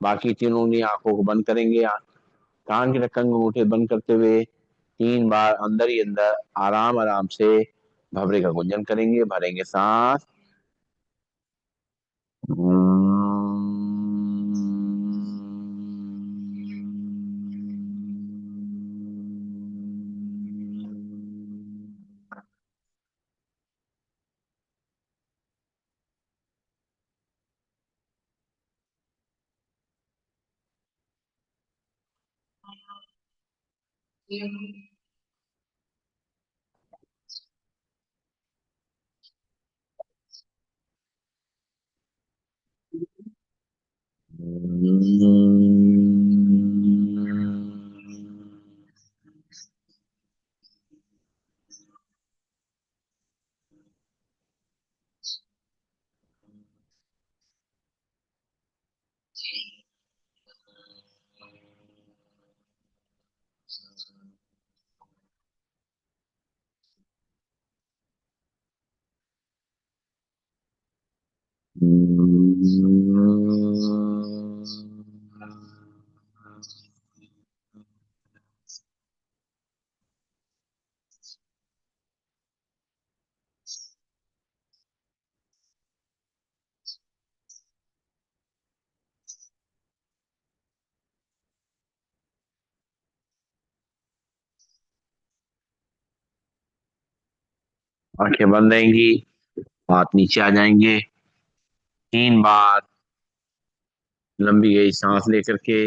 बाकी तीनों उंगली आंखों को बंद करेंगे। कान के ढक्कन को अंगूठे बंद करते हुए 3 बार अंदर ही अंदर आराम आराम से भवरे का गुंजन करेंगे। भरेंगे सांस। आंखें बंद रहेंगी। हाथ नीचे आ जाएंगे। 3 बार लंबी गई सांस लेकर के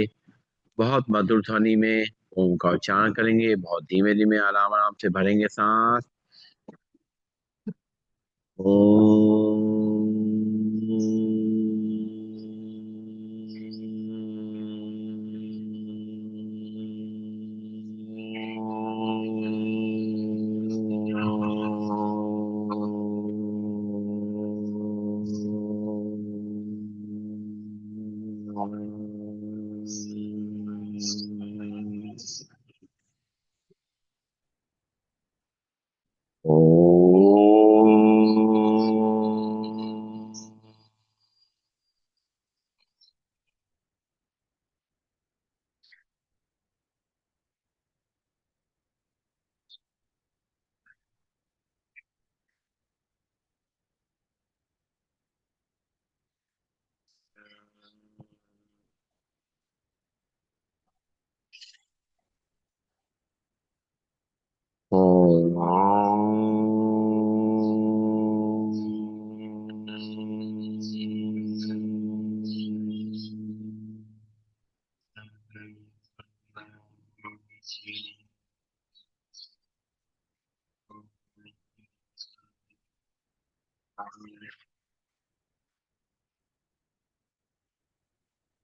बहुत मधुर ध्वनि में ओम का उच्चारण करेंगे। बहुत धीमे धीमे आराम आराम से भरेंगे सांस।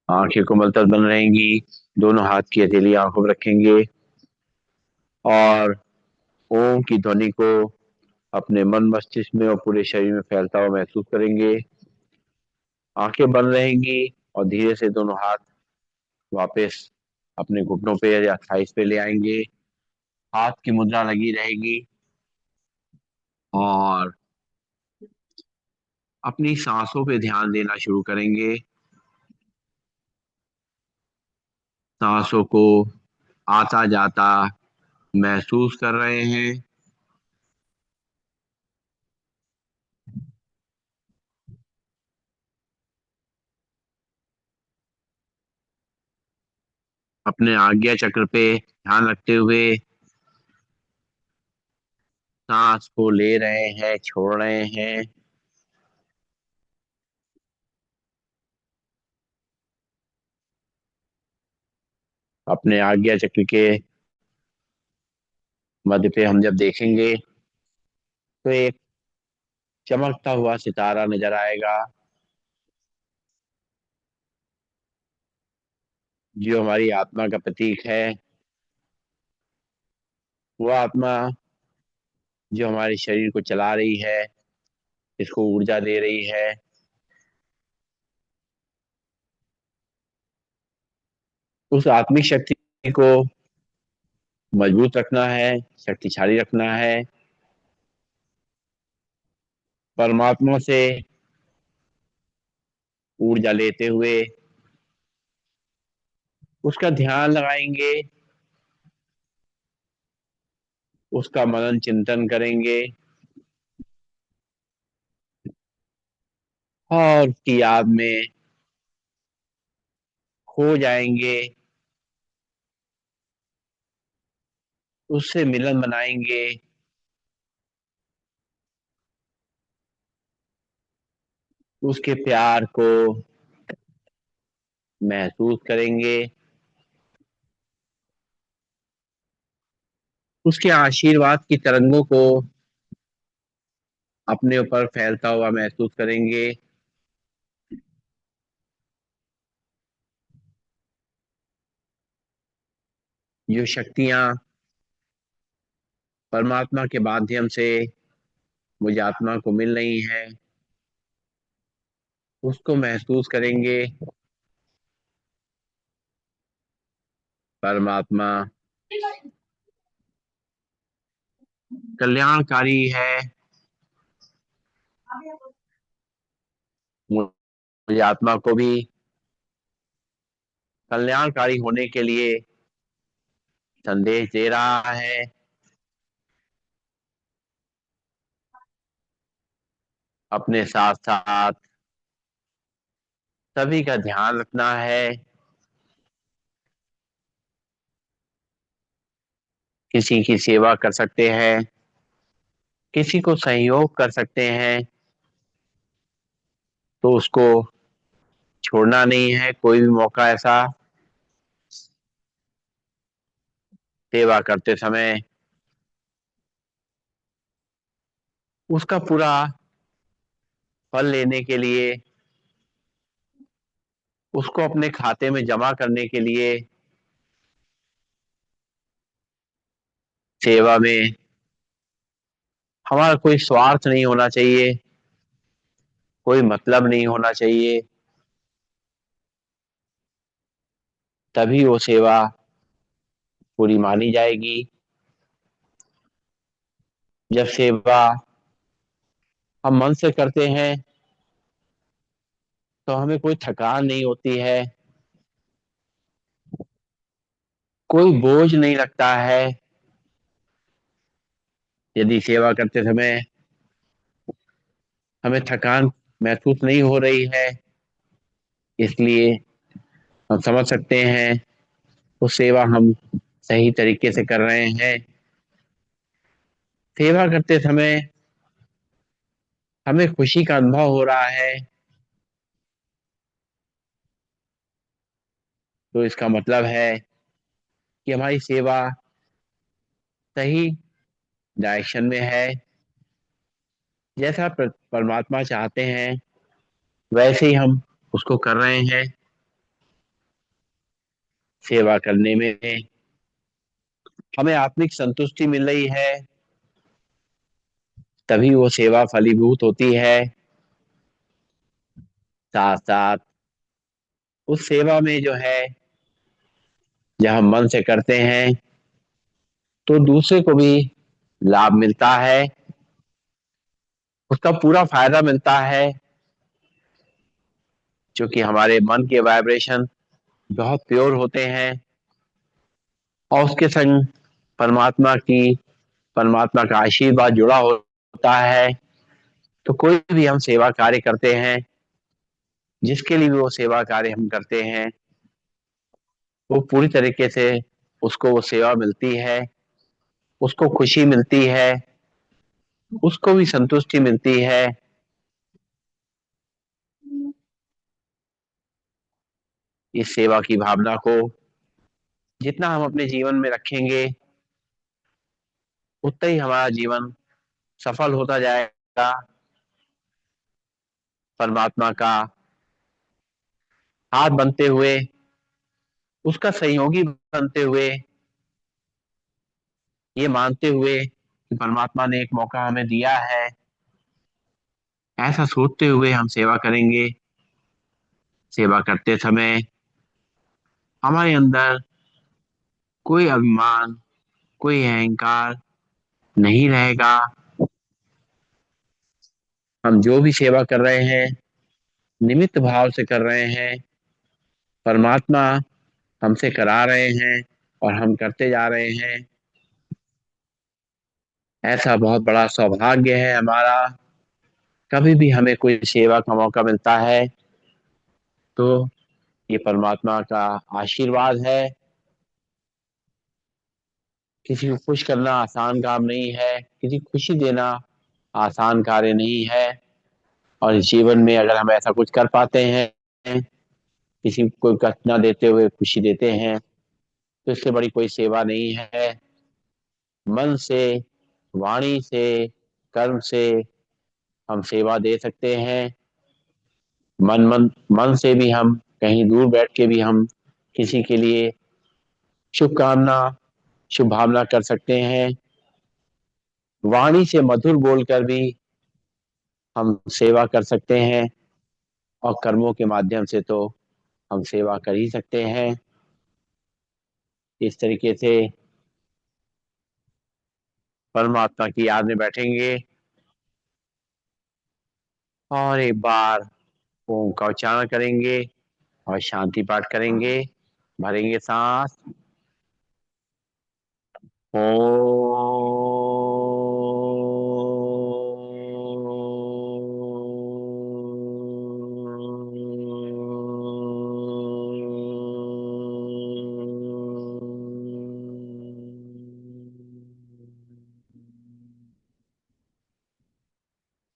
आंखें कोमलता बन रहेंगी। दोनों हाथ की हथेली आंखों पर रखेंगे और ओम की ध्वनि को अपने मन मस्तिष्क में और पूरे शरीर में फैलता हुआ महसूस करेंगे। आंखें बंद रहेंगी और धीरे से दोनों हाथ वापस अपने घुटनों पे या थाइस पे ले आएंगे। हाथ की मुद्रा लगी रहेगी और अपनी सांसों पे ध्यान देना शुरू करेंगे। सांसों को आता जाता महसूस कर रहे हैं। अपने आज्ञा चक्र पे ध्यान रखते हुए सांस को ले रहे हैं, छोड़ रहे हैं। अपने आज्ञा चक्र के मध्य पे हम जब देखेंगे तो एक चमकता हुआ सितारा नजर आएगा जो हमारी आत्मा का प्रतीक है। वो आत्मा जो हमारे शरीर को चला रही है, इसको ऊर्जा दे रही है। उस आत्मिक शक्ति को मजबूत रखना है, शक्तिशाली रखना है। परमात्मा से ऊर्जा लेते हुए उसका ध्यान लगाएंगे, उसका मनन चिंतन करेंगे और उसकी याद में खो जाएंगे, उससे मिलन बनाएंगे, उसके प्यार को महसूस करेंगे, उसके आशीर्वाद की तरंगों को अपने ऊपर फैलता हुआ महसूस करेंगे। जो शक्तियां परमात्मा के माध्यम से मुझे आत्मा को मिल रही हैं, उसको महसूस करेंगे। परमात्मा कल्याणकारी है, मुझे आत्मा को भी कल्याणकारी होने के लिए संदेश दे रहा है। अपने साथ साथ सभी का ध्यान रखना है, किसी की सेवा कर सकते हैं, किसी को सहयोग कर सकते हैं, तो उसको छोड़ना नहीं है कोई भी मौका ऐसा। सेवा करते समय उसका पूरा फल लेने के लिए, उसको अपने खाते में जमा करने के लिए, सेवा में हमारा कोई स्वार्थ नहीं होना चाहिए, कोई मतलब नहीं होना चाहिए, तभी वो सेवा पूरी मानी जाएगी। जब सेवा हम मन से करते हैं तो हमें कोई थकान नहीं होती है, कोई बोझ नहीं लगता है। यदि सेवा करते समय हमें थकान महसूस नहीं हो रही है, इसलिए हम समझ सकते हैं वो सेवा हम सही तरीके से कर रहे हैं। सेवा करते समय हमें खुशी का अनुभव हो रहा है, तो इसका मतलब है कि हमारी सेवा सही डायरेक्शन में है। जैसा परमात्मा चाहते हैं वैसे ही हम उसको कर रहे हैं। सेवा करने में हमें आत्मिक संतुष्टि मिल रही है, तभी वो सेवा फलीभूत होती है। साथ साथ उस सेवा में जो है, जब हम मन से करते हैं तो दूसरे को भी लाभ मिलता है, उसका पूरा फायदा मिलता है, क्योंकि हमारे मन के वाइब्रेशन बहुत प्योर होते हैं और उसके संग परमात्मा की परमात्मा का आशीर्वाद जुड़ा होता है। तो कोई भी हम सेवा कार्य करते हैं, जिसके लिए भी वो सेवा कार्य हम करते हैं, वो पूरी तरीके से उसको वो सेवा मिलती है, उसको खुशी मिलती है, उसको भी संतुष्टि मिलती है। इस सेवा की भावना को जितना हम अपने जीवन में रखेंगे, उतना ही हमारा जीवन सफल होता जाएगा। परमात्मा का हाथ बनते हुए, उसका सहयोगी बनते हुए, ये मानते हुए कि परमात्मा ने एक मौका हमें दिया है, ऐसा सोचते हुए हम सेवा करेंगे। सेवा करते समय हमारे अंदर कोई अभिमान, कोई अहंकार नहीं रहेगा। हम जो भी सेवा कर रहे हैं निमित्त भाव से कर रहे हैं। परमात्मा हमसे करा रहे हैं और हम करते जा रहे हैं। ऐसा बहुत बड़ा सौभाग्य है हमारा। कभी भी हमें कोई सेवा का मौका मिलता है तो ये परमात्मा का आशीर्वाद है। किसी को खुश करना आसान काम नहीं है, किसी को खुशी देना आसान कार्य नहीं है। और इस जीवन में अगर हम ऐसा कुछ कर पाते हैं, किसी को कष्ट न देते हुए खुशी देते हैं, तो इससे बड़ी कोई सेवा नहीं है। मन से, वाणी से, कर्म से हम सेवा दे सकते हैं। मन से भी हम कहीं दूर बैठ के भी हम किसी के लिए शुभकामना, शुभ भावना कर सकते हैं। वाणी से मधुर बोलकर भी हम सेवा कर सकते हैं। और कर्मों के माध्यम से तो हम सेवा कर ही सकते हैं। इस तरीके से परमात्मा की याद में बैठेंगे और एक बार ओम का उच्चारण करेंगे और शांति पाठ करेंगे। भरेंगे सांस।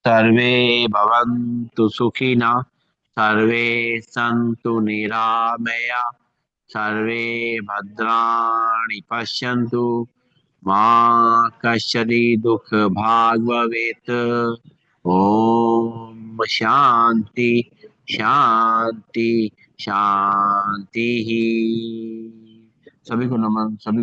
सर्वे भवन्तु सुखिनः, सर्वे सन्तु निरामया, सर्वे भद्राणि पश्यन्तु, मा कश्चित् दुःखभाग् भवेत्। ओम शांति शांति शांति। सभी को नमन। सभी